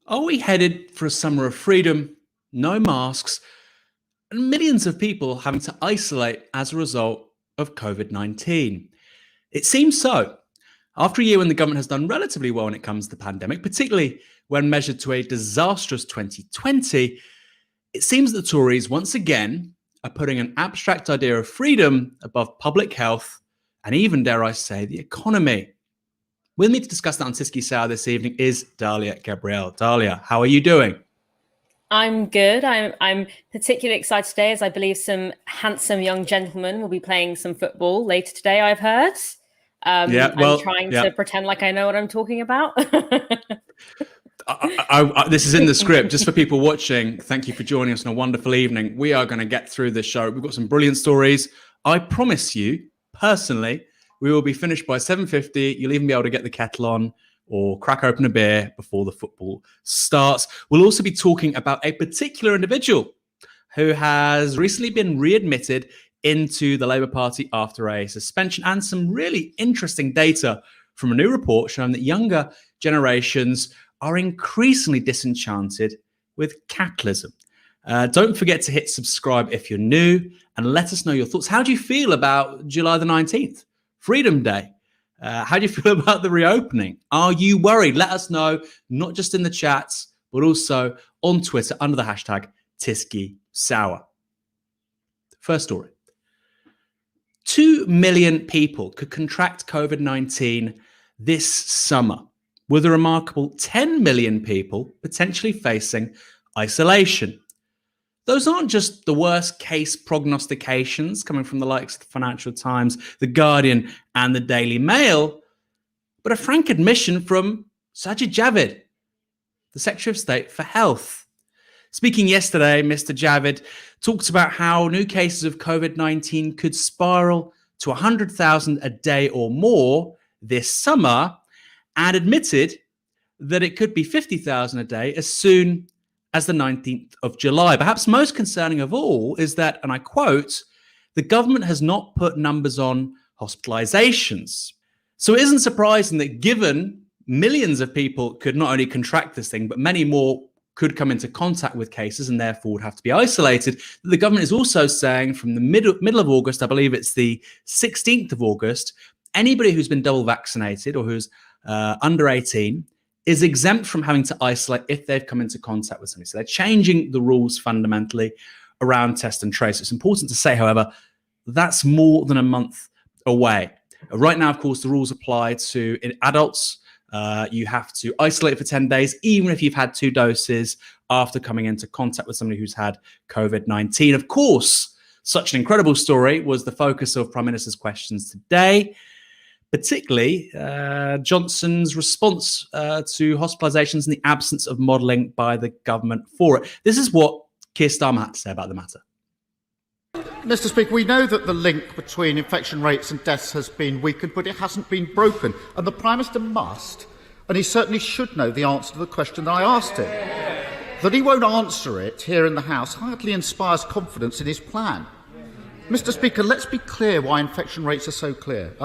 Are we headed for a summer of freedom, no masks, and millions of people having to isolate as a result of COVID-19? It seems so. After a year when the government has done relatively well when it comes to the pandemic, particularly when measured to a disastrous 2020, it seems that the Tories once again are putting an abstract idea of freedom above public health and even, dare I say, the economy. With me to discuss that on Tysky Sour this evening is Dalia Gabriel. Dalia, how are you doing? I'm good. I'm particularly excited today as I believe some handsome young gentlemen will be playing some football later today, I've heard. I'm trying to pretend like I know what I'm talking about. This is in the script. Just for people watching, thank you for joining us on a wonderful evening. We are going to get through this show. We've got some brilliant stories. I promise you, personally, we will be finished by 7:50. You'll even be able to get the kettle on or crack open a beer before the football starts. We'll also be talking about a particular individual who has recently been readmitted into the Labour Party after a suspension, and some really interesting data from a new report showing that younger generations are increasingly disenchanted with capitalism. Don't forget to hit subscribe if you're new and let us know your thoughts. How do you feel about July the 19th, Freedom Day? How do you feel about the reopening? Are you worried? Let us know, not just in the chats, but also on Twitter under the hashtag Tysky Sour. First story. 2 million people could contract COVID-19 this summer, with a remarkable 10 million people potentially facing isolation. Those aren't just the worst case prognostications coming from the likes of the Financial Times, The Guardian, and the Daily Mail, but a frank admission from Sajid Javid, the Secretary of State for Health. Speaking yesterday, Mr. Javid talked about how new cases of COVID-19 could spiral to 100,000 a day or more this summer, and admitted that it could be 50,000 a day as soon as the 19th of July. Perhaps most concerning of all is that, and I quote, the government has not put numbers on hospitalizations. So it isn't surprising that given millions of people could not only contract this thing, but many more could come into contact with cases and therefore would have to be isolated, that the government is also saying from the middle of August, I believe it's the 16th of August, anybody who's been double vaccinated or who's under 18 is exempt from having to isolate if they've come into contact with somebody. So they're changing the rules fundamentally around test and trace. It's important to say, however, that's more than a month away. Right now, of course, the rules apply to adults. You have to isolate for 10 days, even if you've had 2 doses after coming into contact with somebody who's had COVID-19. Of course, such an incredible story was the focus of Prime Minister's questions today, particularly Johnson's response to hospitalizations in the absence of modelling by the government for it. This is what Keir Starmer had to say about the matter. Mr. Speaker, we know that the link between infection rates and deaths has been weakened, but it hasn't been broken. And the Prime Minister must, and he certainly should know the answer to the question that I asked him. That he won't answer it here in the House hardly inspires confidence in his plan. Mr. Speaker, let's be clear why infection rates are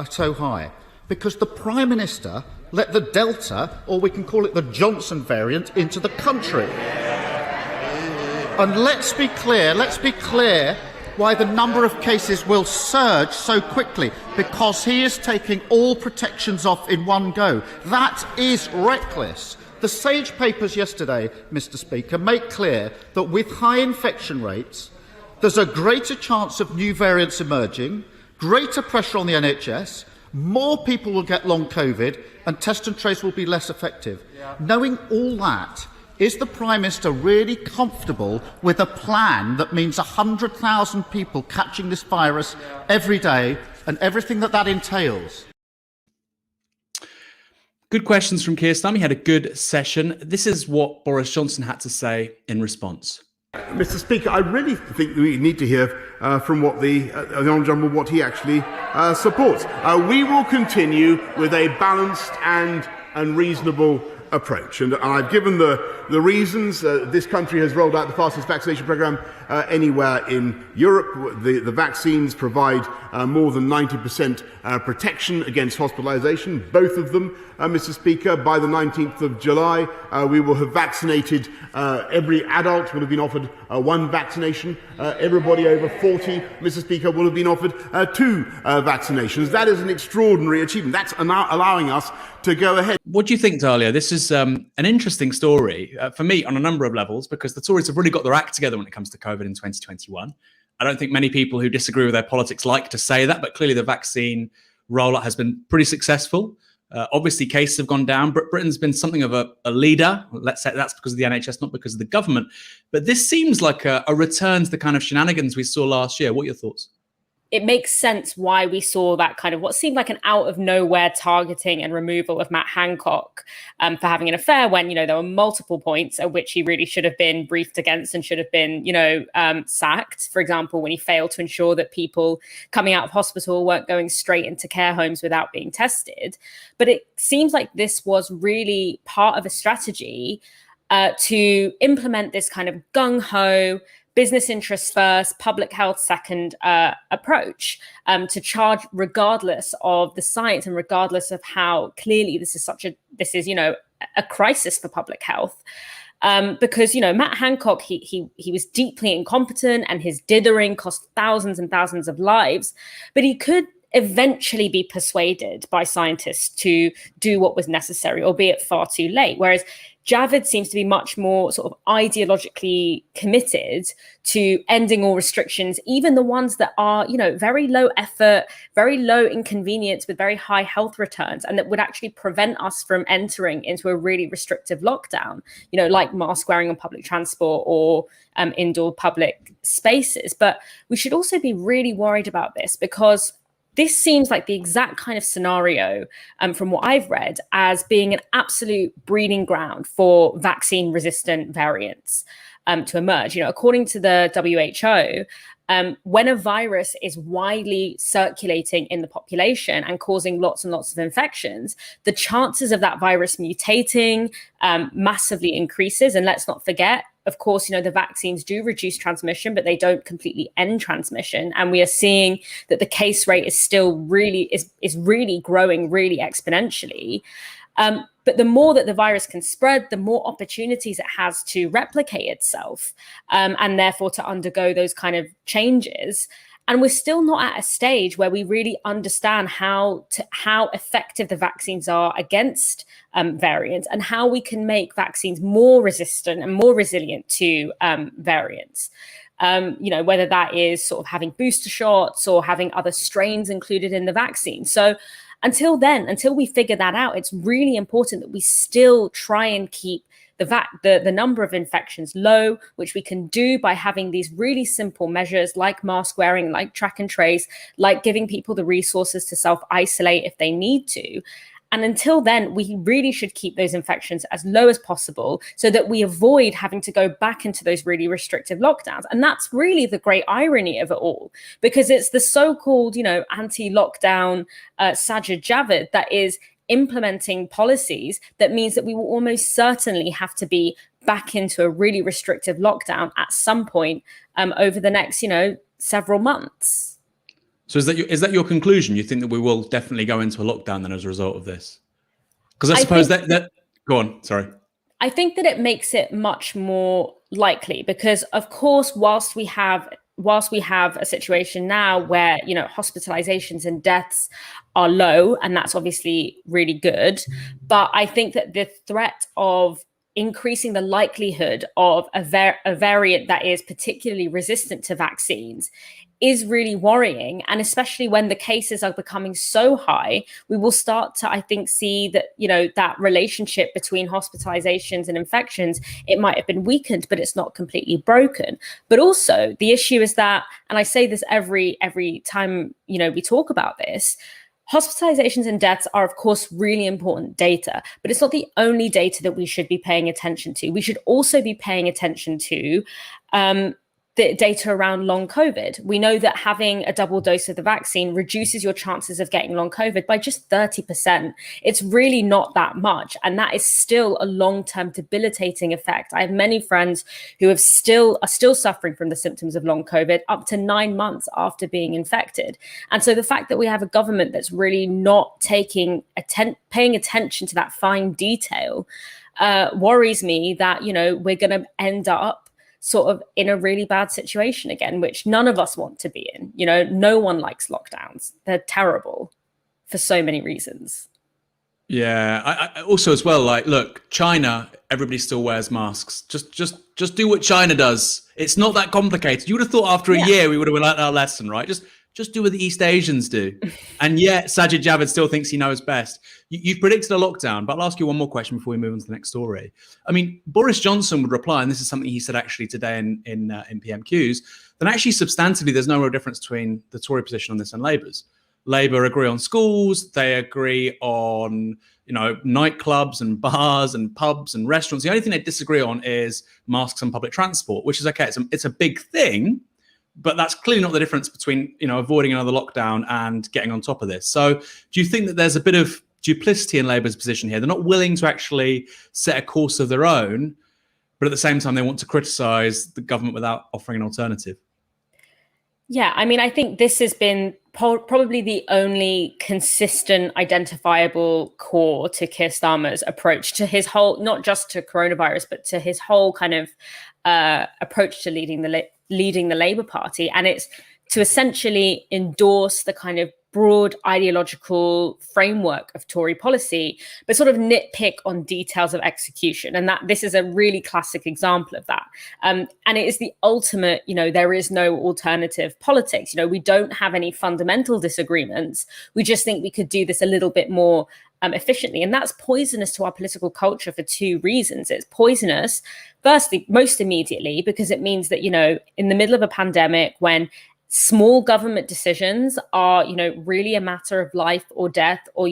so high. Because the Prime Minister let the Delta, or we can call it the Johnson variant, into the country. And let's be clear why the number of cases will surge so quickly, because he is taking all protections off in one go. That is reckless. The SAGE papers yesterday, Mr. Speaker, make clear that with high infection rates, there's a greater chance of new variants emerging, greater pressure on the NHS, more people will get long COVID, and test and trace will be less effective. Yeah. Knowing all that, is the Prime Minister really comfortable with a plan that means 100,000 people catching this virus every day and everything that entails? Good questions from Keir Starmer. He had a good session. This is what Boris Johnson had to say in response. Mr. Speaker, I really think that we need to hear from what the Honourable Gentleman what he actually supports. We will continue with a balanced and reasonable approach. And I've given the reasons. This country has rolled out the fastest vaccination programme anywhere in Europe. The vaccines provide more than 90% protection against hospitalisation, both of them, Mr. Speaker. By the 19th of July, we will have vaccinated, every adult will have been offered one vaccination. Everybody over 40, Mr. Speaker, will have been offered two vaccinations. That is an extraordinary achievement. That's allowing us to go ahead. What do you think, Dalia? This is an interesting story for me on a number of levels, because the Tories have really got their act together when it comes to COVID in 2021. I don't think many people who disagree with their politics like to say that, but clearly the vaccine rollout has been pretty successful. Obviously, cases have gone down. Britain's been something of a leader. Let's say that's because of the NHS, not because of the government. But this seems like a return to the kind of shenanigans we saw last year. What are your thoughts? It makes sense why we saw that kind of what seemed like an out of nowhere targeting and removal of Matt Hancock for having an affair, when, there were multiple points at which he really should have been briefed against and should have been, sacked. For example, when he failed to ensure that people coming out of hospital weren't going straight into care homes without being tested. But it seems like this was really part of a strategy to implement this kind of gung-ho, business interests first, public health second approach to charge regardless of the science and regardless of how clearly this is a crisis for public health. Because, Matt Hancock, he was deeply incompetent and his dithering cost thousands and thousands of lives, but he could eventually be persuaded by scientists to do what was necessary, albeit far too late. Whereas Javid seems to be much more sort of ideologically committed to ending all restrictions, even the ones that are, very low effort, very low inconvenience with very high health returns, and that would actually prevent us from entering into a really restrictive lockdown, like mask wearing on public transport or indoor public spaces. But we should also be really worried about this, because this seems like the exact kind of scenario from what I've read as being an absolute breeding ground for vaccine-resistant variants to emerge. According to the WHO, when a virus is widely circulating in the population and causing lots and lots of infections, the chances of that virus mutating massively increases. And let's not forget, of course, the vaccines do reduce transmission, but they don't completely end transmission. And we are seeing that the case rate is still really growing really exponentially. But the more that the virus can spread, the more opportunities it has to replicate itself and therefore to undergo those kind of changes. And we're still not at a stage where we really understand how effective the vaccines are against variants and how we can make vaccines more resistant and more resilient to variants. Whether that is sort of having booster shots or having other strains included in the vaccine. So until we figure that out, it's really important that we still try and keep the number of infections low, which we can do by having these really simple measures like mask wearing, like track and trace, like giving people the resources to self-isolate if they need to. And until then, we really should keep those infections as low as possible so that we avoid having to go back into those really restrictive lockdowns. And that's really the great irony of it all, because it's the so-called, anti-lockdown Sajid Javid that is implementing policies that means that we will almost certainly have to be back into a really restrictive lockdown at some point over the next, several months. So is that your conclusion? You think that we will definitely go into a lockdown then as a result of this? Because I suppose that go on, sorry. I think that it makes it much more likely because, of course, whilst we have a situation now where, hospitalizations and deaths are low, and that's obviously really good. But I think that the threat of increasing the likelihood of a variant that is particularly resistant to vaccines is really worrying. And especially when the cases are becoming so high, we will start to, I think, see that, that relationship between hospitalizations and infections, it might have been weakened, but it's not completely broken. But also the issue is that, and I say this every time, we talk about this, hospitalizations and deaths are, of course, really important data, but it's not the only data that we should be paying attention to. We should also be paying attention to the data around long COVID. We know that having a double dose of the vaccine reduces your chances of getting long COVID by just 30%. It's really not that much. And that is still a long-term debilitating effect. I have many friends who are still suffering from the symptoms of long COVID up to 9 months after being infected. And so the fact that we have a government that's really not paying attention to that fine detail worries me that, we're going to end up sort of in a really bad situation again, which none of us want to be in. No one likes lockdowns. They're terrible for so many reasons. Yeah. I also as well, like, look, China, everybody still wears masks. Just do what China does. It's not that complicated. You would have thought after a year we would have learned our lesson, right? Just do what the East Asians do. And yet Sajid Javid still thinks he knows best. You've predicted a lockdown, but I'll ask you one more question before we move on to the next story. I mean, Boris Johnson would reply, and this is something he said actually today in PMQs, that actually substantively there's no real difference between the Tory position on this and Labour's. Labour agree on schools, they agree on nightclubs and bars and pubs and restaurants. The only thing they disagree on is masks and public transport, which is okay. It's a big thing. But that's clearly not the difference between, avoiding another lockdown and getting on top of this. So do you think that there's a bit of duplicity in Labour's position here? They're not willing to actually set a course of their own, but at the same time, they want to criticise the government without offering an alternative. Yeah, I mean, I think this has been probably the only consistent, identifiable core to Keir Starmer's approach to his whole, not just to coronavirus, but to his whole kind of approach to leading the Labour Party. And it's to essentially endorse the kind of broad ideological framework of Tory policy, but sort of nitpick on details of execution. And that this is a really classic example of that. And it is the ultimate, there is no alternative politics. We don't have any fundamental disagreements. We just think we could do this a little bit more efficiently. And that's poisonous to our political culture for two reasons. It's poisonous, firstly, most immediately, because it means that, in the middle of a pandemic, when small government decisions are, really a matter of life or death or,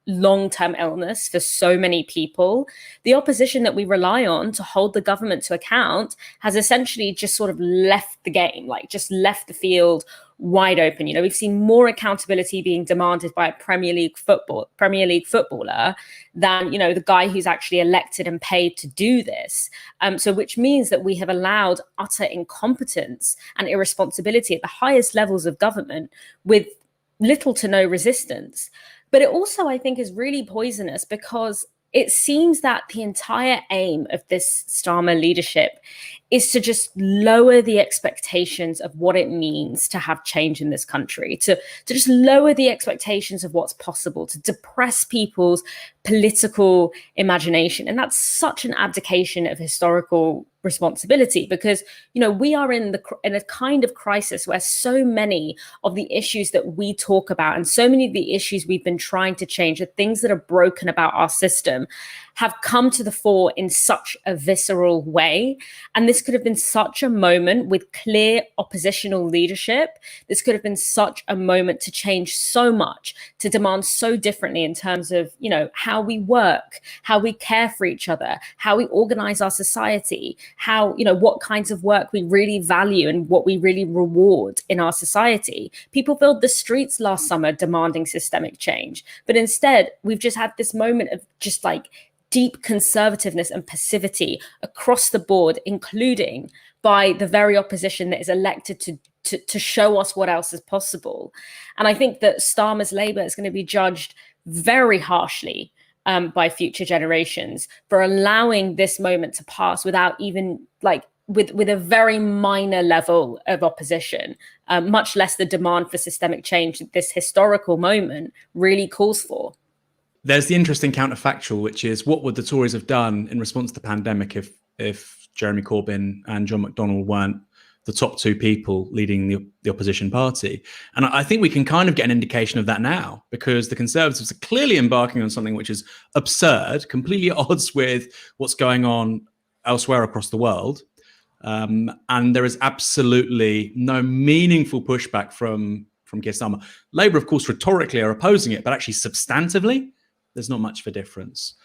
long-term illness for so many people, the opposition that we rely on to hold the government to account has essentially just sort of left the game, just left the field wide open. We've seen more accountability being demanded by a Premier League footballer than, the guy who's actually elected and paid to do this. So which means that we have allowed utter incompetence and irresponsibility at the highest levels of government with little to no resistance. But it also, I think, is really poisonous because it seems that the entire aim of this Starmer leadership is to just lower the expectations of what it means to have change in this country, to just lower the expectations of what's possible, to depress people's political imagination. And that's such an abdication of historical responsibility because, we are in a kind of crisis where so many of the issues that we talk about and so many of the issues we've been trying to change, the things that are broken about our system, have come to the fore in such a visceral way. And this could have been such a moment with clear oppositional leadership. This could have been such a moment to change so much, to demand so differently in terms of, how we work, how we care for each other, how we organize our society, how, what kinds of work we really value and what we really reward in our society. People filled the streets last summer demanding systemic change. But instead, we've just had this moment of just deep conservativeness and passivity across the board, including by the very opposition that is elected to show us what else is possible. And I think that Starmer's Labour is going to be judged very harshly by future generations for allowing this moment to pass without even with a very minor level of opposition, much less the demand for systemic change that this historical moment really calls for. There's the interesting counterfactual, which is what would the Tories have done in response to the pandemic if Jeremy Corbyn and John McDonnell weren't the top two people leading the opposition party? And I think we can kind of get an indication of that now, because the Conservatives are clearly embarking on something which is absurd, completely at odds with what's going on elsewhere across the world. And there is absolutely no meaningful pushback from Keir Starmer. Labour, of course, rhetorically are opposing it, but actually substantively, there's not much of a difference.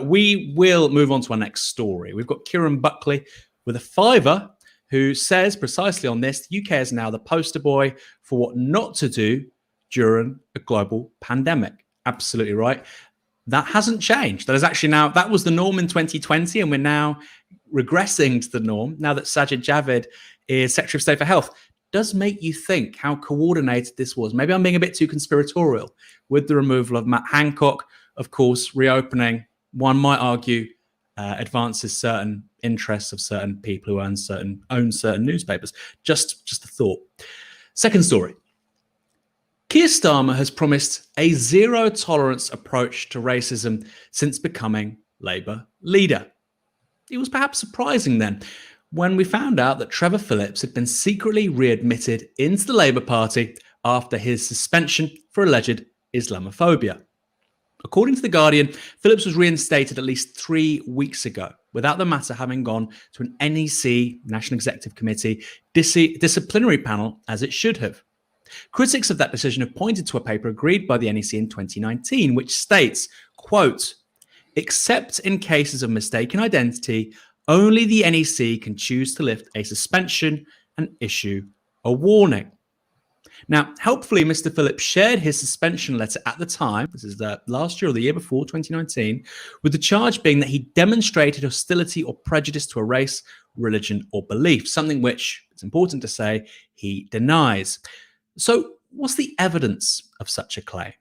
We will move on to our next story. We've got Kieran Buckley with a fiver who says precisely on this, the UK is now the poster boy for what not to do during a global pandemic. Absolutely right. That hasn't changed. That is actually now, that was the norm in 2020, and we're now regressing to the norm now that Sajid Javid is Secretary of State for Health. Does make you think how coordinated this was. Maybe I'm being a bit too conspiratorial with the removal of Matt Hancock. Of course, reopening, one might argue, advances certain interests of certain people who own certain newspapers. Just a thought. Second story. Keir Starmer has promised a zero-tolerance approach to racism since becoming Labour leader. It was perhaps surprising then when we found out that Trevor Phillips had been secretly readmitted into the Labour Party after his suspension for alleged Islamophobia. According to The Guardian, Phillips was reinstated at least 3 weeks ago, without the matter having gone to an NEC, National Executive Committee, disciplinary panel, as it should have. Critics of that decision have pointed to a paper agreed by the NEC in 2019, which states, quote, except in cases of mistaken identity, only the NEC can choose to lift a suspension and issue a warning. Now, helpfully, Mr. Phillips shared his suspension letter at the time, this is the last year or the year before, 2019, with the charge being that he demonstrated hostility or prejudice to a race, religion, or belief, something which, it's important to say, he denies. So what's the evidence of such a claim?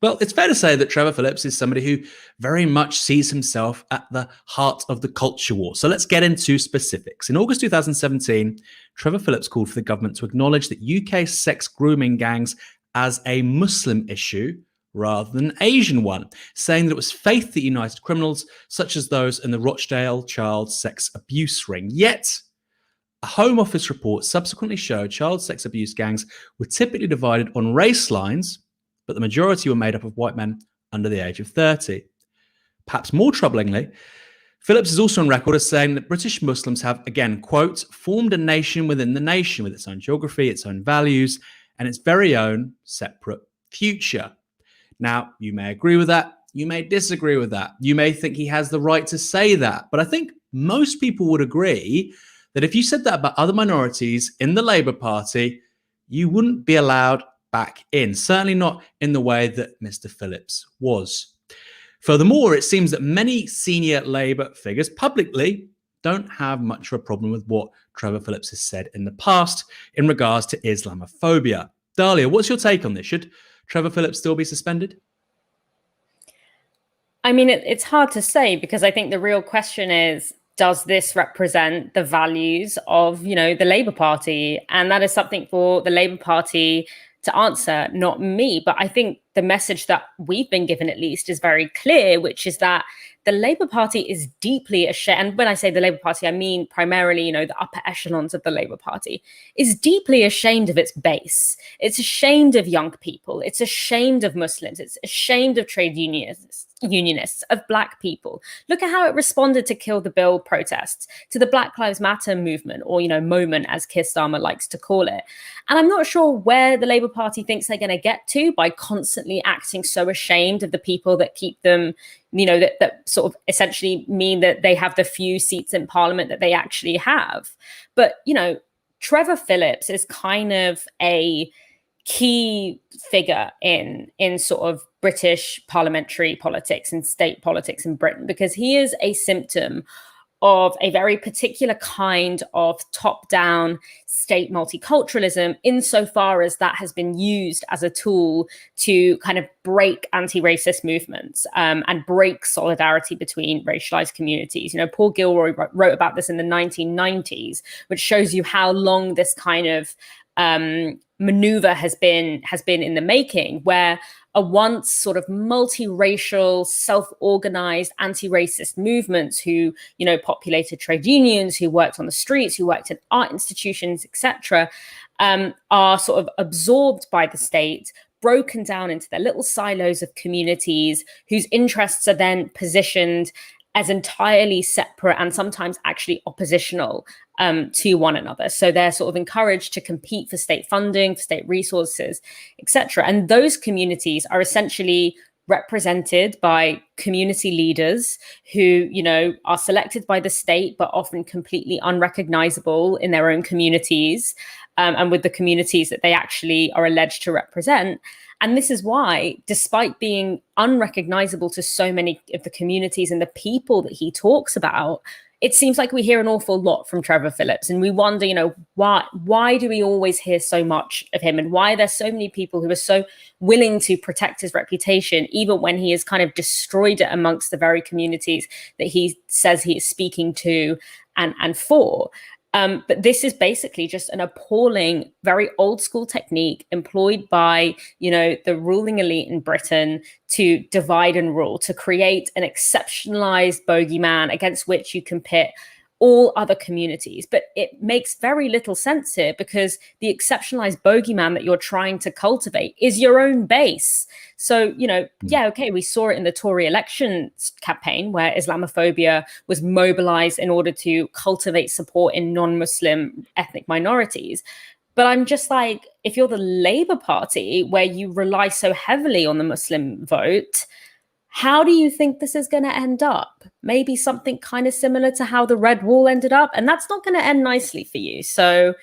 Well, it's fair to say that Trevor Phillips is somebody who very much sees himself at the heart of the culture war. So let's get into specifics. In August 2017, Trevor Phillips called for the government to acknowledge that UK sex grooming gangs as a Muslim issue rather than an Asian one, saying that it was faith that united criminals such as those in the Rochdale child sex abuse ring. Yet, a Home Office report subsequently showed child sex abuse gangs were typically divided on race lines, but the majority were made up of white men under the age of 30. Perhaps more troublingly, Phillips is also on record as saying that British Muslims have, again, quote, formed a nation within the nation with its own geography, its own values, and its very own separate future. Now, you may agree with that. You may disagree with that. You may think he has the right to say that. But I think most people would agree that if you said that about other minorities in the Labour Party, you wouldn't be allowed back in, certainly not in the way that Mr. Phillips was. Furthermore, it seems that many senior Labour figures publicly don't have much of a problem with what Trevor Phillips has said in the past in regards to Islamophobia. Dahlia, what's your take on this? Should Trevor Phillips still be suspended? I mean, it's hard to say, because I think the real question is, does this represent the values of, the Labour Party? And that is something for the Labour Party to answer, not me. But I think the message that we've been given, at least, is very clear, which is that the Labour Party is deeply ashamed. And when I say the Labour Party, I mean primarily, the upper echelons of the Labour Party, is deeply ashamed of its base. It's ashamed of young people. It's ashamed of Muslims. It's ashamed of trade unionists, of Black people. Look at how it responded to Kill the Bill protests, to the Black Lives Matter movement, or, moment, as Keir Starmer likes to call it. And I'm not sure where the Labour Party thinks they're going to get to by constantly acting so ashamed of the people that keep them, that sort of essentially mean that they have the few seats in Parliament that they actually have. But, Trevor Phillips is kind of a key figure in sort of British parliamentary politics and state politics in Britain, because he is a symptom of a very particular kind of top-down state multiculturalism, insofar as that has been used as a tool to kind of break anti-racist movements and break solidarity between racialized communities. Paul Gilroy wrote about this in the 1990s, which shows you how long this kind of maneuver has been in the making, where a once sort of multiracial, self-organized anti-racist movements who, populated trade unions, who worked on the streets, who worked in art institutions, etc., are sort of absorbed by the state, broken down into their little silos of communities whose interests are then positioned as entirely separate and sometimes actually oppositional to one another. So they're sort of encouraged to compete for state funding, for state resources, etc. And those communities are essentially represented by community leaders who, you know, are selected by the state, but often completely unrecognizable in their own communities, and with the communities that they actually are alleged to represent. And this is why, despite being unrecognizable to so many of the communities and the people that he talks about, it seems like we hear an awful lot from Trevor Phillips, and we wonder, you know, why do we always hear so much of him, and why there's so many people who are so willing to protect his reputation, even when he has kind of destroyed it amongst the very communities that he says he is speaking to and for. But this is basically just an appalling, very old school technique employed by, you know, the ruling elite in Britain to divide and rule, to create an exceptionalized bogeyman against which you can pit all other communities. But it makes very little sense here, because the exceptionalized bogeyman that you're trying to cultivate is your own base. So, you know, yeah, okay, we saw it in the Tory election campaign where Islamophobia was mobilized in order to cultivate support in non-Muslim ethnic minorities. But I'm just like, if you're the Labour Party, where you rely so heavily on the Muslim vote, how do you think this is going to end up? Maybe something kind of similar to how the Red Wall ended up, and that's not going to end nicely for you. So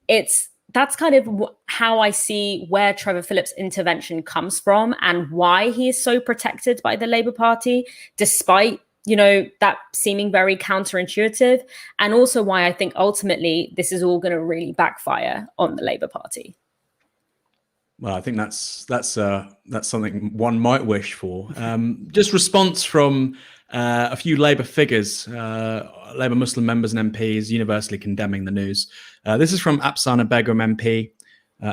that's kind of how I see where Trevor Phillips' intervention comes from, and why he is so protected by the Labour Party, despite, you know, that seeming very counterintuitive, and also why I think ultimately this is all going to really backfire on the Labour Party. Well, I think that's something one might wish for. Just response from a few Labour figures, Labour Muslim members and MPs universally condemning the news. This is from Afsana Begum MP.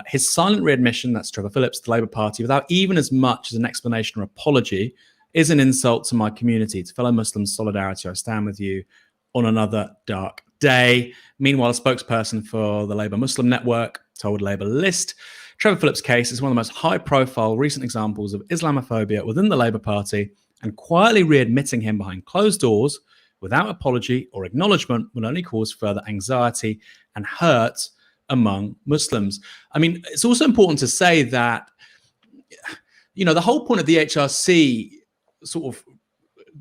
His silent readmission, that's Trevor Phillips, the Labour Party, without even as much as an explanation or apology, is an insult to my community. To fellow Muslims, solidarity, I stand with you on another dark day. Meanwhile, a spokesperson for the Labour Muslim Network told Labour List, Trevor Phillips' case is one of the most high-profile recent examples of Islamophobia within the Labour Party, and quietly readmitting him behind closed doors without apology or acknowledgement will only cause further anxiety and hurt among Muslims. I mean, it's also important to say that, you know, the whole point of the HRC sort of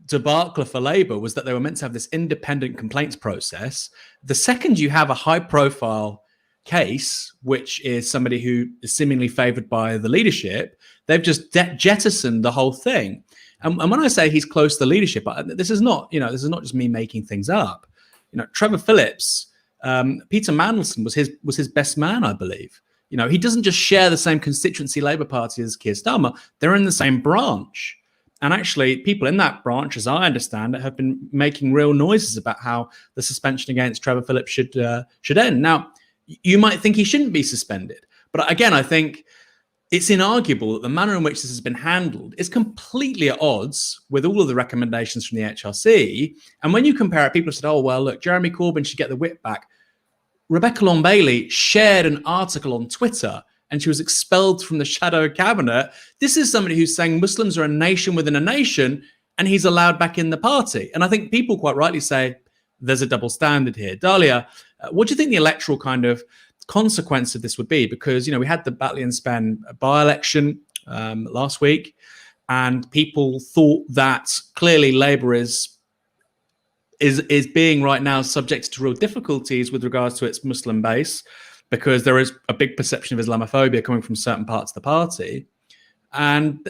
debacle for Labour was that they were meant to have this independent complaints process. The second you have a high-profile case, which is somebody who is seemingly favoured by the leadership, they've just jettisoned the whole thing. And when I say he's close to the leadership, this is not just me making things up. You know, Trevor Phillips, Peter Mandelson was his best man, I believe. You know, he doesn't just share the same constituency Labour Party as Keir Starmer; they're in the same branch. And actually, people in that branch, as I understand it, have been making real noises about how the suspension against Trevor Phillips should end. Now, you might think he shouldn't be suspended. But again, I think it's inarguable that the manner in which this has been handled is completely at odds with all of the recommendations from the HRC. And when you compare it, people have said, oh, well, look, Jeremy Corbyn should get the whip back. Rebecca Long-Bailey shared an article on Twitter and she was expelled from the shadow cabinet. This is somebody who's saying Muslims are a nation within a nation, and he's allowed back in the party. And I think people quite rightly say there's a double standard here. Dahlia, what do you think the electoral kind of consequence of this would be? Because, you know, we had the Batley and Spen by-election last week, and people thought that clearly Labour is being right now subject to real difficulties with regards to its Muslim base, because there is a big perception of Islamophobia coming from certain parts of the party. And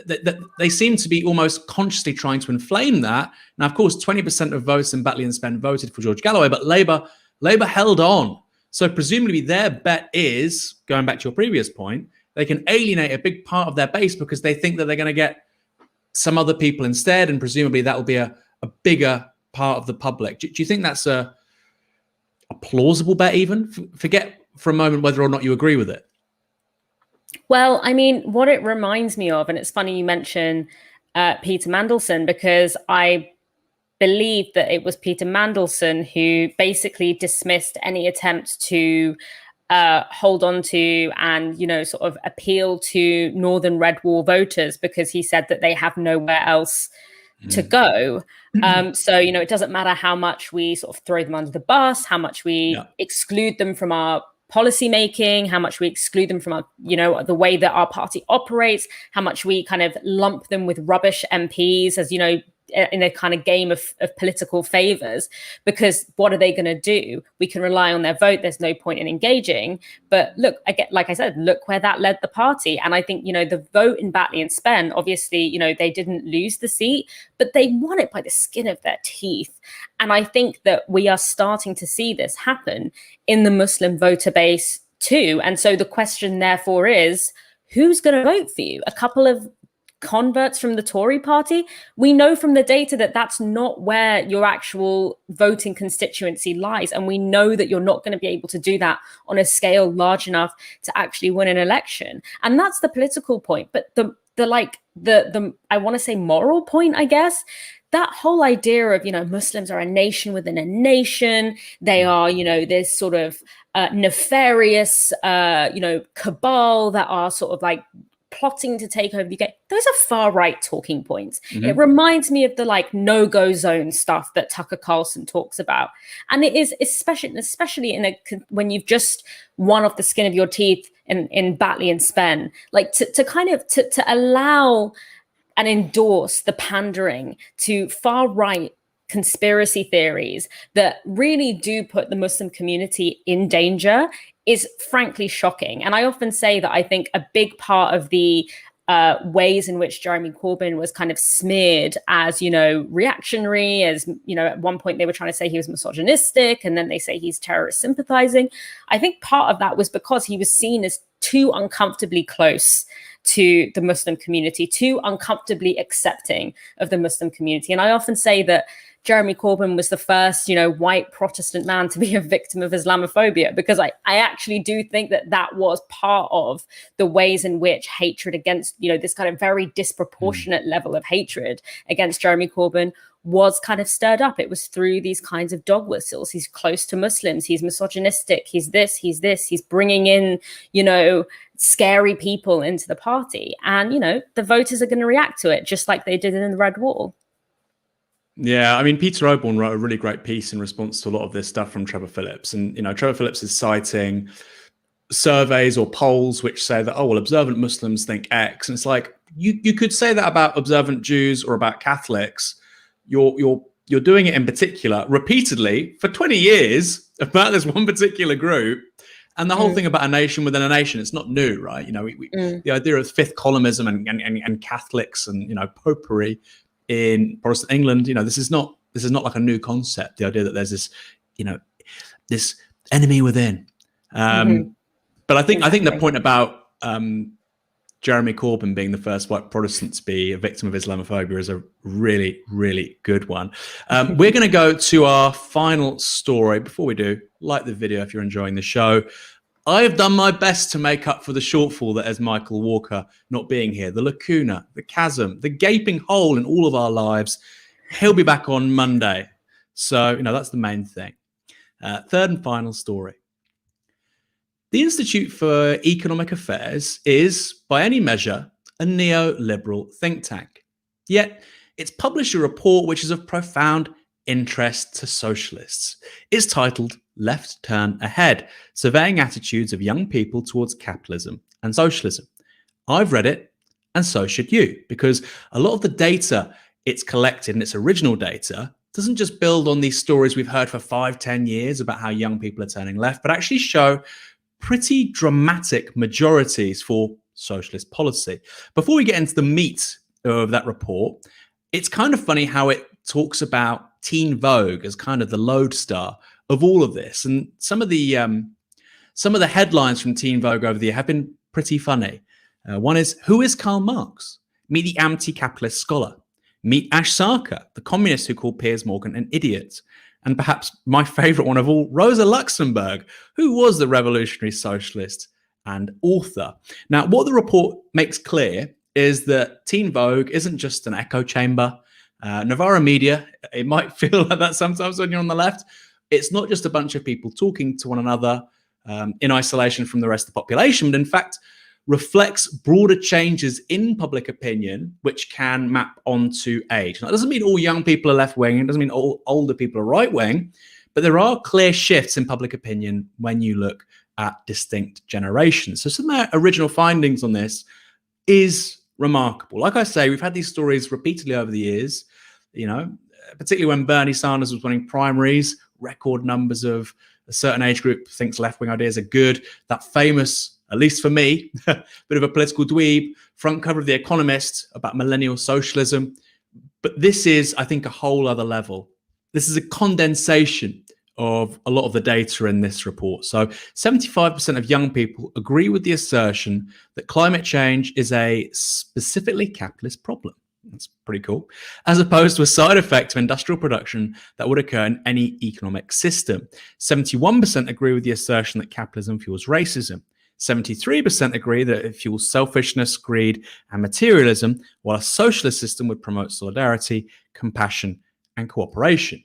they seem to be almost consciously trying to inflame that. Now, of course, 20% of votes in Batley and Spen voted for George Galloway, but Labour held on. So presumably their bet is, going back to your previous point, they can alienate a big part of their base because they think that they're going to get some other people instead, and presumably that will be a bigger part of the public. Do you think that's a plausible bet even? Forget for a moment whether or not you agree with it. Well, I mean, what it reminds me of, and it's funny you mention Peter Mandelson, because I believe that it was Peter Mandelson who basically dismissed any attempt to hold on to and, you know, sort of appeal to Northern Red Wall voters, because he said that they have nowhere else to go. So, you know, it doesn't matter how much we sort of throw them under the bus, how much we exclude them from our policy making, how much we exclude them from our, the way that our party operates, how much we kind of lump them with rubbish MPs as, in a kind of game of political favors, because what are they going to do? We can rely on their vote. There's no point in engaging. But look, like I said, look where that led the party. And I think, the vote in Batley and Spen, obviously, they didn't lose the seat, but they won it by the skin of their teeth. And I think that we are starting to see this happen in the Muslim voter base too. And so the question therefore is, who's going to vote for you? A couple of converts from the Tory party? We know from the data that that's not where your actual voting constituency lies, and we know that you're not going to be able to do that on a scale large enough to actually win an election. And that's the political point. But the I want to say moral point, I guess, that whole idea of, Muslims are a nation within a nation. They are, this sort of nefarious, cabal that are sort of like plotting to take over the UK. Those are far right talking points. Mm-hmm. It reminds me of the no-go zone stuff that Tucker Carlson talks about. And it is especially when you've just won off the skin of your teeth in Batley and Spen, to allow and endorse the pandering to far right conspiracy theories that really do put the Muslim community in danger is frankly shocking. And I often say that I think a big part of the ways in which Jeremy Corbyn was kind of smeared as, reactionary, as, at one point they were trying to say he was misogynistic, and then they say he's terrorist sympathizing. I think part of that was because he was seen as too uncomfortably close to the Muslim community, too uncomfortably accepting of the Muslim community. And I often say that Jeremy Corbyn was the first, white Protestant man to be a victim of Islamophobia, because I actually do think that was part of the ways in which hatred against, this kind of very disproportionate level of hatred against Jeremy Corbyn was kind of stirred up. It was through these kinds of dog whistles. He's close to Muslims. He's misogynistic. He's this. He's bringing in, scary people into the party. And, the voters are going to react to it just like they did in the Red Wall. Yeah, I mean, Peter Oborne wrote a really great piece in response to a lot of this stuff from Trevor Phillips. And, Trevor Phillips is citing surveys or polls which say that, observant Muslims think X. And it's like, you could say that about observant Jews or about Catholics. You're doing it in particular repeatedly for 20 years about this one particular group. And the whole thing about a nation within a nation, it's not new, right? The idea of fifth columnism and Catholics and, popery in Protestant England, this is not like a new concept. The idea that there's this, this enemy within. But I think the point about Jeremy Corbyn being the first white Protestant to be a victim of Islamophobia is a really, really good one. We're going to go to our final story. Before we do, like the video if you're enjoying the show. I have done my best to make up for the shortfall that is Michael Walker not being here, the lacuna, the chasm, the gaping hole in all of our lives. He'll be back on Monday. So, that's the main thing. Third and final story. The Institute for Economic Affairs is, by any measure, a neoliberal think tank. Yet, it's published a report which is of profound interest to socialists. It's titled Left Turn Ahead, Surveying Attitudes of Young People Towards Capitalism and Socialism. I've read it, and so should you, because a lot of the data it's collected and its original data doesn't just build on these stories we've heard for 5-10 years about how young people are turning left, but actually show pretty dramatic majorities for socialist policy. Before we get into the meat of that report, it's kind of funny how it talks about Teen Vogue as kind of the lodestar of all of this. And some of the headlines from Teen Vogue over the year have been pretty funny. One is, who is Karl Marx? Meet the anti-capitalist scholar. Meet Ash Sarkar, the communist who called Piers Morgan an idiot. And perhaps my favorite one of all, Rosa Luxemburg, who was the revolutionary socialist and author. Now, what the report makes clear is that Teen Vogue isn't just an echo chamber. Novara Media, it might feel like that sometimes when you're on the left. It's not just a bunch of people talking to one another in isolation from the rest of the population, but in fact reflects broader changes in public opinion, which can map onto age. Now, it doesn't mean all young people are left-wing. It doesn't mean all older people are right-wing, but there are clear shifts in public opinion when you look at distinct generations. So some of their original findings on this is remarkable. Like I say, we've had these stories repeatedly over the years, particularly when Bernie Sanders was winning primaries, record numbers of a certain age group thinks left-wing ideas are good. That famous, at least for me, bit of a political dweeb, front cover of The Economist about millennial socialism. But this is, I think, a whole other level. This is a condensation of a lot of the data in this report. So 75% of young people agree with the assertion that climate change is a specifically capitalist problem. That's pretty cool. As opposed to a side effect of industrial production that would occur in any economic system. 71% agree with the assertion that capitalism fuels racism. 73% agree that it fuels selfishness, greed, and materialism, while a socialist system would promote solidarity, compassion, and cooperation.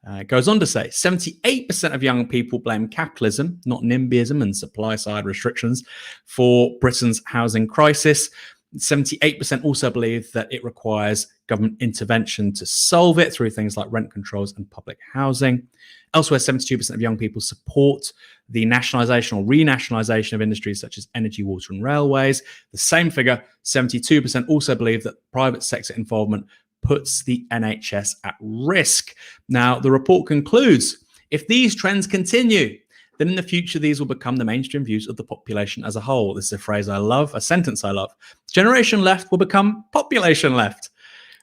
It goes on to say 78% of young people blame capitalism, not NIMBYism and supply-side restrictions, for Britain's housing crisis. 78% also believe that it requires government intervention to solve it through things like rent controls and public housing. Elsewhere, 72% of young people support the nationalisation or renationalisation of industries such as energy, water and railways. The same figure, 72% also believe that private sector involvement puts the NHS at risk. Now, the report concludes, if these trends continue, then in the future, these will become the mainstream views of the population as a whole. This is a phrase I love, a sentence I love. Generation left will become population left.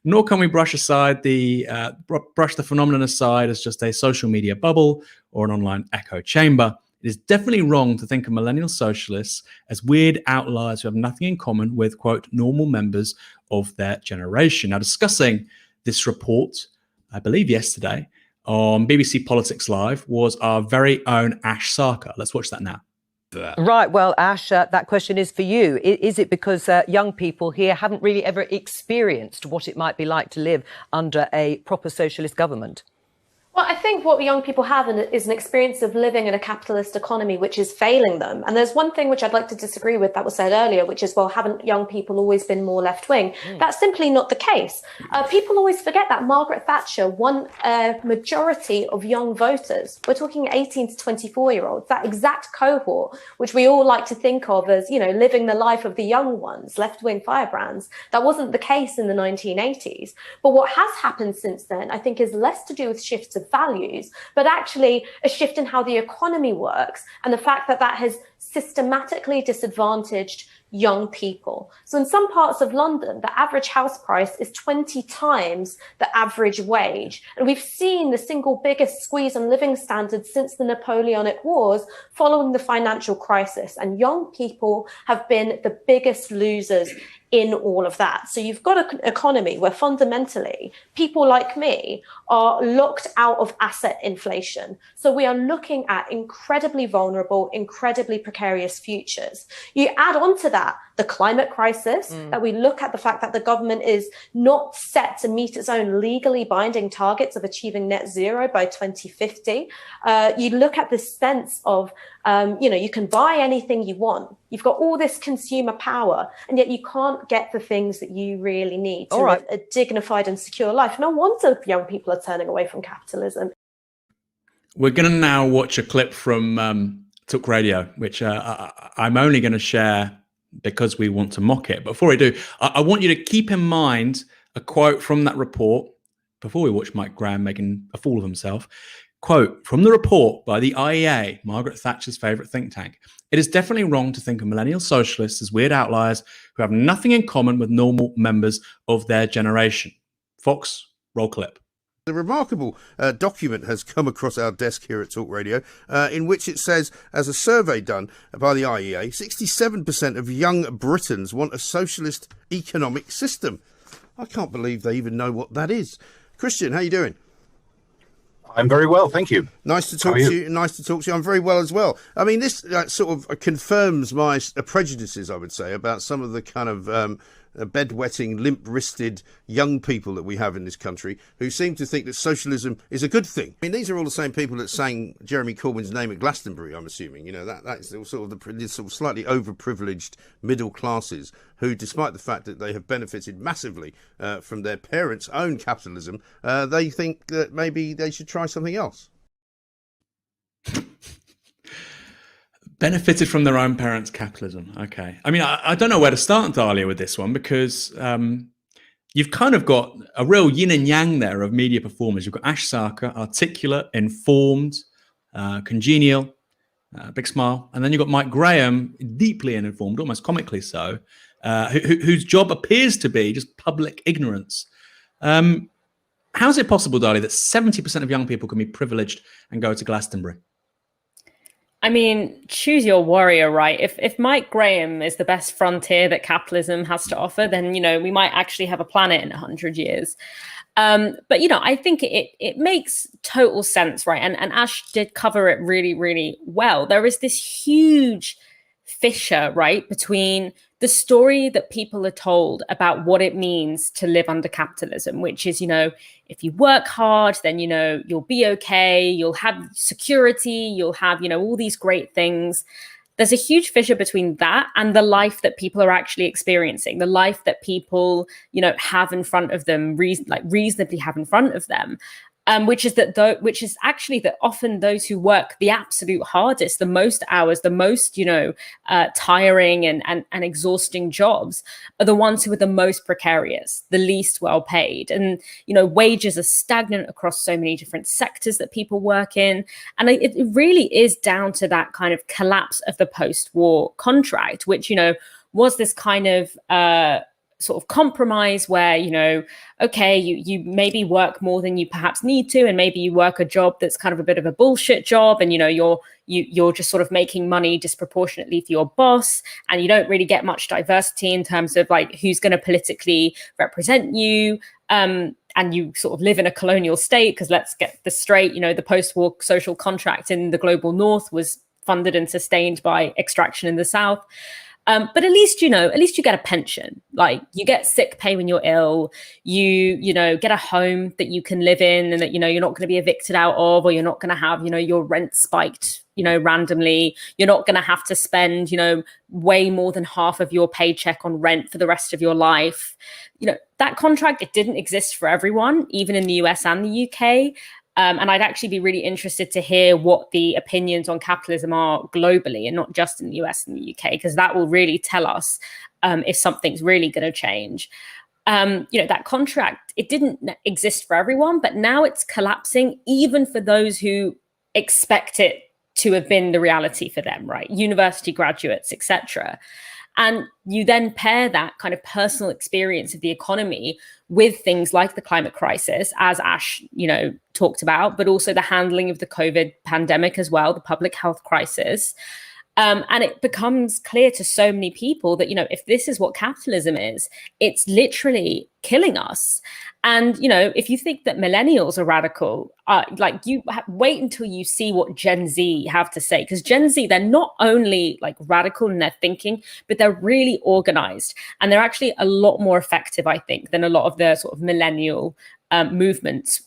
Nor can we brush the phenomenon aside as just a social media bubble or an online echo chamber. It is definitely wrong to think of millennial socialists as weird outliers who have nothing in common with, quote, normal members of their generation. Now, discussing this report, I believe yesterday, on BBC Politics Live was our very own Ash Sarkar. Let's watch that now. Right. Well, Ash, that question is for you. Is it because young people here haven't really ever experienced what it might be like to live under a proper socialist government? Well, I think what young people have is an experience of living in a capitalist economy which is failing them. And there's one thing which I'd like to disagree with that was said earlier, which is, well, haven't young people always been more left-wing? That's simply not the case. People always forget that Margaret Thatcher won a majority of young voters. We're talking 18 to 24-year-olds, that exact cohort, which we all like to think of as, living the life of the young ones, left-wing firebrands. That wasn't the case in the 1980s. But what has happened since then, I think, is less to do with shifts of values, but actually a shift in how the economy works and the fact that that has systematically disadvantaged young people. So in some parts of London, the average house price is 20 times the average wage. And we've seen the single biggest squeeze on living standards since the Napoleonic Wars following the financial crisis. And young people have been the biggest losers in all of that. So you've got an economy where fundamentally people like me are locked out of asset inflation. So we are looking at incredibly vulnerable, incredibly precarious futures. You add on to that the climate crisis, that we look at the fact that the government is not set to meet its own legally binding targets of achieving net zero by 2050. You look at this sense of, you can buy anything you want. You've got all this consumer power, and yet you can't get the things that you really need to live a dignified and secure life. No wonder young people are turning away from capitalism. We're going to now watch a clip from Talk Radio, which I'm only going to share because we want to mock it. But before we do, I want you to keep in mind a quote from that report before we watch Mike Graham making a fool of himself. Quote from the report by the IEA, Margaret Thatcher's favourite think tank. It is definitely wrong to think of millennial socialists as weird outliers who have nothing in common with normal members of their generation. Fox, roll clip. A remarkable document has come across our desk here at Talk Radio, in which it says, as a survey done by the IEA, 67% of young Britons want a socialist economic system. I can't believe they even know what that is. Christian, how you doing? I'm very well, thank you. Nice to talk to you. Nice to talk to you. I'm very well as well. I mean, this sort of confirms my prejudices, I would say, about some of the kind of bedwetting, limp-wristed young people that we have in this country who seem to think that socialism is a good thing. I mean, these are all the same people that sang Jeremy Corbyn's name at Glastonbury, I'm assuming. That's sort of the sort of slightly overprivileged middle classes who, despite the fact that they have benefited massively from their parents' own capitalism, they think that maybe they should try something else. Benefited from their own parents' capitalism. Okay. I mean, I don't know where to start, Dalia, with this one, because you've kind of got a real yin and yang there of media performers. You've got Ash Sarkar, articulate, informed, congenial, big smile. And then you've got Mike Graham, deeply uninformed, almost comically so, whose job appears to be just public ignorance. How is it possible, Dalia, that 70% of young people can be privileged and go to Glastonbury? I mean, choose your warrior, right? If Mike Graham is the best frontier that capitalism has to offer, then, we might actually have a planet in 100 years. But, I think it makes total sense, right? And Ash did cover it really, really well. There is this huge fissure, right, between the story that people are told about what it means to live under capitalism, which is, if you work hard, then, you'll be okay, you'll have security, you'll have, all these great things. There's a huge fissure between that and the life that people are actually experiencing, the life that people, have in front of them, reasonably have in front of them. Which is actually that often those who work the absolute hardest, the most hours, the most, tiring and exhausting jobs are the ones who are the most precarious, the least well paid. And, wages are stagnant across so many different sectors that people work in. And it really is down to that kind of collapse of the post-war contract, which, was this kind of sort of compromise where, okay, you maybe work more than you perhaps need to, and maybe you work a job that's kind of a bit of a bullshit job, and you're just sort of making money disproportionately for your boss, and you don't really get much diversity in terms of like who's going to politically represent you, and you sort of live in a colonial state, because let's get this straight, the post-war social contract in the global north was funded and sustained by extraction in the south. But at least you get a pension, like you get sick pay when you're ill, you get a home that you can live in, and that, you're not going to be evicted out of, or you're not going to have, your rent spiked, randomly. You're not going to have to spend, way more than half of your paycheck on rent for the rest of your life. That contract, it didn't exist for everyone, even in the US and the UK. And I'd actually be really interested to hear what the opinions on capitalism are globally, and not just in the US and the UK, because that will really tell us if something's really going to change. That contract, it didn't exist for everyone, but now it's collapsing even for those who expect it to have been the reality for them, right? University graduates, etc. And you then pair that kind of personal experience of the economy with things like the climate crisis, as Ash, talked about, but also the handling of the COVID pandemic as well, the public health crisis. And it becomes clear to so many people that, if this is what capitalism is, it's literally killing us. And, if you think that millennials are radical, wait until you see what Gen Z have to say, because Gen Z, they're not only like radical in their thinking, but they're really organized. And they're actually a lot more effective, I think, than a lot of the sort of millennial movements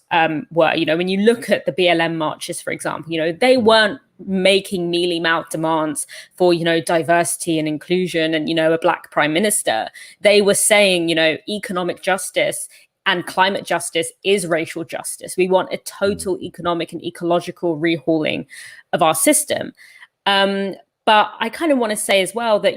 were. When you look at the BLM marches, for example, they weren't making mealy-mouthed demands for, diversity and inclusion and, a Black prime minister. They were saying, economic justice and climate justice is racial justice. We want a total economic and ecological rehauling of our system. But I kind of want to say as well that,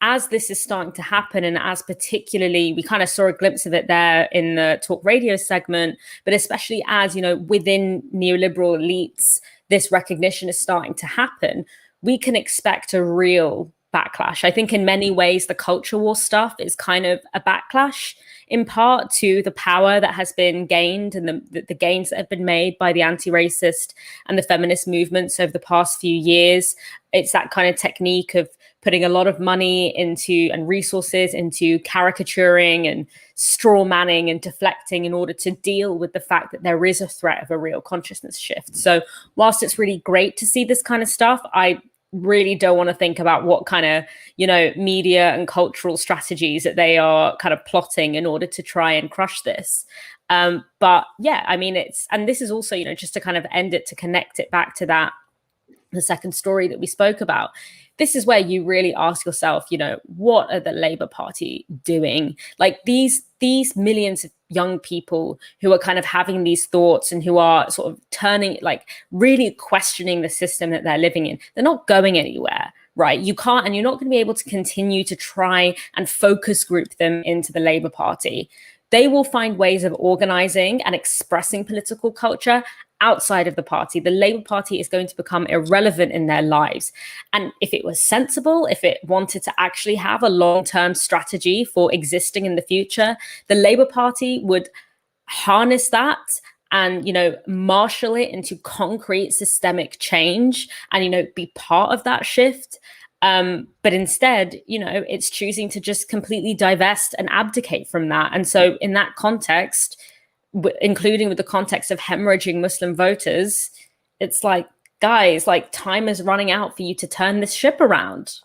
as this is starting to happen, and as particularly we kind of saw a glimpse of it there in the Talk Radio segment, but especially as, within neoliberal elites, this recognition is starting to happen, we can expect a real backlash. I think in many ways, the culture war stuff is kind of a backlash in part to the power that has been gained and the gains that have been made by the anti-racist and the feminist movements over the past few years. It's that kind of technique of putting a lot of money into and resources into caricaturing and straw manning and deflecting in order to deal with the fact that there is a threat of a real consciousness shift. So whilst it's really great to see this kind of stuff, I really don't want to think about what kind of, media and cultural strategies that they are kind of plotting in order to try and crush this. But yeah, I mean, and this is also, just to kind of end it, to connect it back to that, the second story that we spoke about. This is where you really ask yourself, what are the Labour Party doing? Like these millions of young people who are kind of having these thoughts and who are sort of turning, like really questioning the system that they're living in. They're not going anywhere, right? You can't, and you're not going to be able to continue to try and focus group them into the Labour Party. They will find ways of organizing and expressing political culture outside of the party. The Labour Party is going to become irrelevant in their lives. And if it was sensible, if it wanted to actually have a long-term strategy for existing in the future, the Labour Party would harness that and, marshal it into concrete systemic change and, be part of that shift. But instead, it's choosing to just completely divest and abdicate from that. And so in that context, including with the context of hemorrhaging Muslim voters, it's like, guys, like time is running out for you to turn this ship around.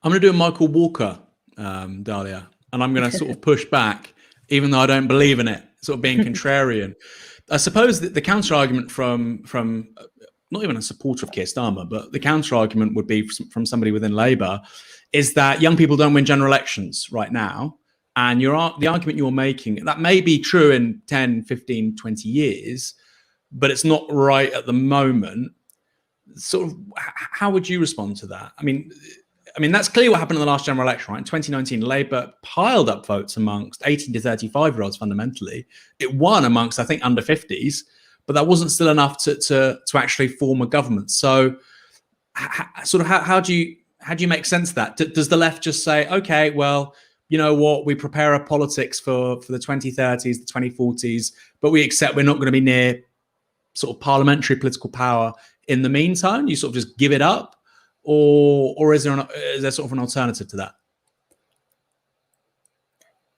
I'm going to do a Michael Walker, Dalia, and I'm going to sort of push back, even though I don't believe in it, sort of being contrarian. I suppose that the counter argument from not even a supporter of Keir Starmer, but the counter argument would be from somebody within Labour is that young people don't win general elections right now. And the argument you're making, that may be true in 10, 15, 20 years, but it's not right at the moment. Sort of, how would you respond to that? I mean, that's clearly what happened in the last general election, right? In 2019, Labour piled up votes amongst 18 to 35-year-olds fundamentally. It won amongst, I think, under 50s, but that wasn't still enough to actually form a government. So how do you make sense of that? Does the left just say, okay, well, you know what, we prepare our politics for the 2030s, the 2040s, but we accept we're not going to be near sort of parliamentary political power in the meantime? You sort of just give it up? Or is there sort of an alternative to that?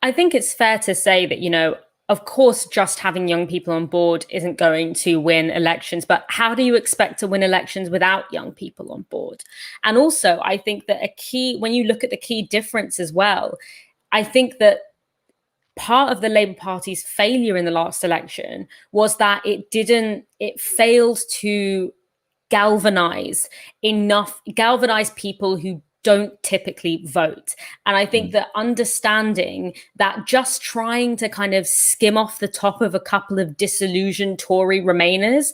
I think it's fair to say that, of course, just having young people on board isn't going to win elections, but how do you expect to win elections without young people on board? And also, I think that when you look at the key difference as well, I think that part of the Labour Party's failure in the last election was that it failed to galvanize people who don't typically vote. And I think that understanding that just trying to kind of skim off the top of a couple of disillusioned Tory Remainers,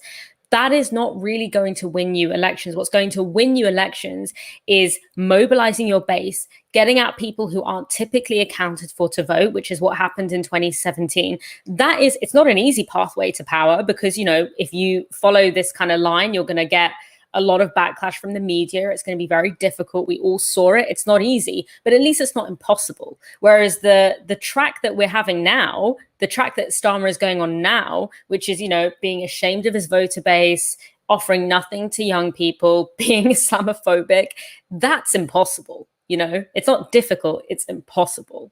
that is not really going to win you elections. What's going to win you elections is mobilizing your base, getting out people who aren't typically accounted for to vote, which is what happened in 2017. It's not an easy pathway to power because, if you follow this kind of line, you're going to get a lot of backlash from the media. It's going to be very difficult. We all saw it. It's not easy, but at least it's not impossible. Whereas the track that we're having now, the track that Starmer is going on now, which is, being ashamed of his voter base, offering nothing to young people, being Islamophobic, that's impossible. It's not difficult. It's impossible.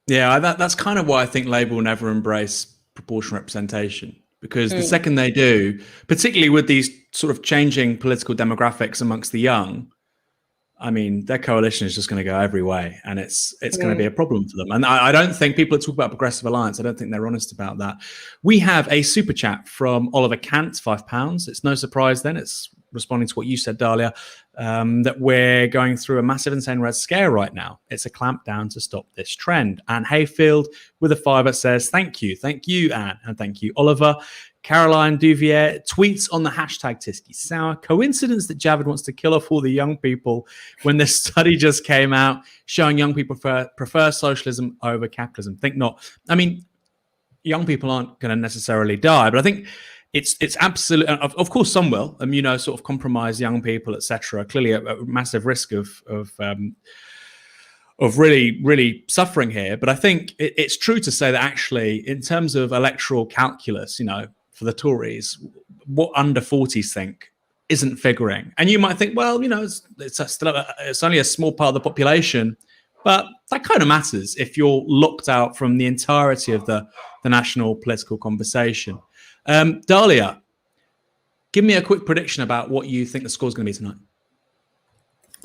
Yeah, that's kind of why I think Labour will never embrace proportional representation. Because the second they do, particularly with these sort of changing political demographics amongst the young, I mean, their coalition is just going to go every way, and it's going to be a problem for them. And I don't think people that talk about Progressive Alliance, I don't think they're honest about that. We have a super chat from Oliver Kant, £5. It's no surprise then. It's responding to what you said, Dalia, that we're going through a massive insane red scare right now. It's a clampdown to stop this trend. Anne Hayfield with a £5 says, thank you, Anne, and thank you, Oliver. Caroline Duvier tweets on the hashtag Tisky Sour. Coincidence that Javid wants to kill off all the young people when this study just came out showing young people prefer socialism over capitalism? Think not. I mean, young people aren't going to necessarily die, but I think it's absolutely, of course, some will, sort of compromise young people, etc. Clearly, a massive risk of really, really suffering here. But I think it's true to say that actually, in terms of electoral calculus, for the Tories, what under 40s think isn't figuring. And you might think, well, it's only a small part of the population, but that kind of matters if you're locked out from the entirety of the national political conversation. Dalia, give me a quick prediction about what you think the score's going to be tonight.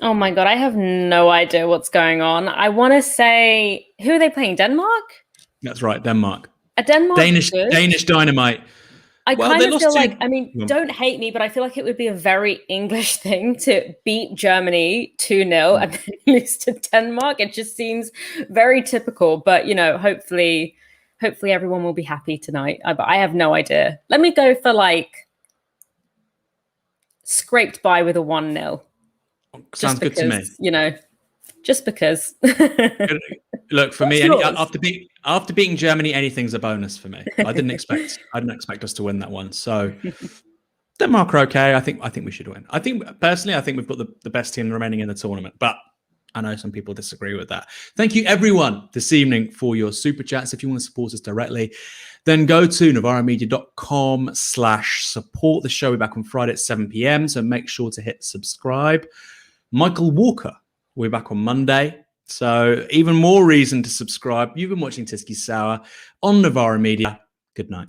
Oh my God, I have no idea what's going on. I want to say, who are they playing? Denmark? That's right, Denmark. Denmark? Danish Dynamite. I kind of feel like, I mean, don't hate me, but I feel like it would be a very English thing to beat Germany 2-0 and then lose to Denmark. It just seems very typical. But, you know, hopefully everyone will be happy tonight. But I have no idea. Let me go for like scraped by with a 1-0. Sounds good to me. You know, just because. Look, for me, after beating Germany, anything's a bonus for me. I didn't expect us to win that one. So Denmark are okay. I think we should win. I think we've got the best team remaining in the tournament, but I know some people disagree with that. Thank you everyone this evening for your super chats. If you want to support us directly, then go to novaramedia.com/support. The show will be back on Friday at 7 p.m. So make sure to hit subscribe. Michael Walker will be back on Monday. So even more reason to subscribe. You've been watching Tysky Sour on Novara Media. Good night.